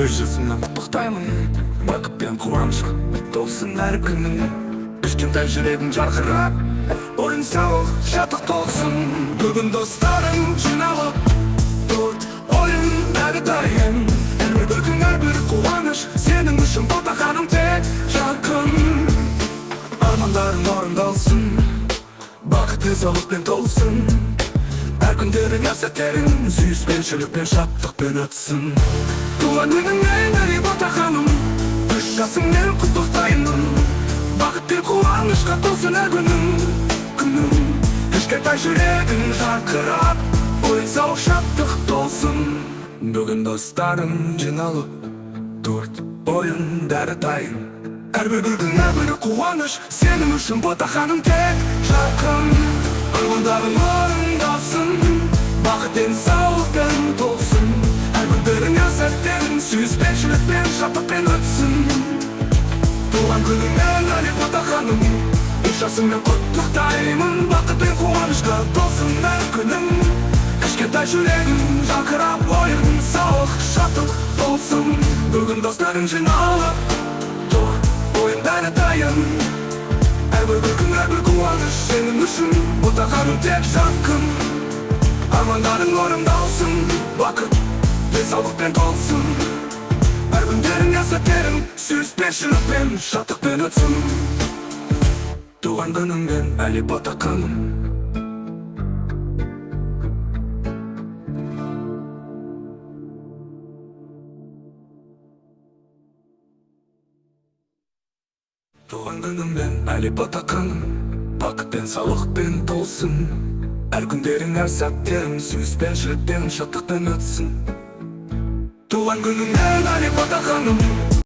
өз жасымнан құттықтаймын. Бақыт пен қуанышқа толсын әр күнің. Кішкентай жүрегің жарқырап, ойын сауық шаттық толсын. Бүгін достарың жиналып, торт ойын әрдайым. Әрбір күн әрбір қуаныш, сенің үшін ботақаным тек жақын. Армандарың орындалсын, бақыт денсаулықпен толсын. Әр күндерің, әр сәттерің сүйіспеншілікпен, шаттықпен өтсін. Туған күніңмен әри ботақаным, 3 жасыңмен құттықтаймын. Бақыт пен қуанышқа толсын әр күнің. Кішкентай жүрегің жарқырап, ойын сауық шаттық толсын. Бүгін достарың жиналып, торт ойын әрдайым. Әрбір күн әрбір қуаныш, сенің үшін ботақаным тек жақын. Армандарың орындалсын, бақыт денсаулықпен толсын. Әр күндерің, әр сәттерің сүйіспеншілікпен, шаттықпен өтсін. Туған күніңмен әлі ботақаным, 3 жасыңмен құттықтаймын. Бақыт пен қуанышқа толсын әр күнің. Кішкентай жүрегің жарқырап, ойын сауық шаттық толсын. Бүгін достарың жиналып, торт ойын әрдайым. Әрбір күн әрбір қуаныш, сенің үшін ботақаным тек жақын. Армандарың орындалсын, бақыт денсаулықпен толсын. Әр күндерің, әр сәттерің сүйіспеншілікпен, шаттықпен өтсін. Туған күніңмен әлі ботақаным. Туған күніңмен әлі ботақаным, бақыт денсаулықпен толсын. Әр күндерің, әр сәттерің сүйіспеншілікпен, шаттықпен өтсін. Туған күніңмен әлі ботақаным.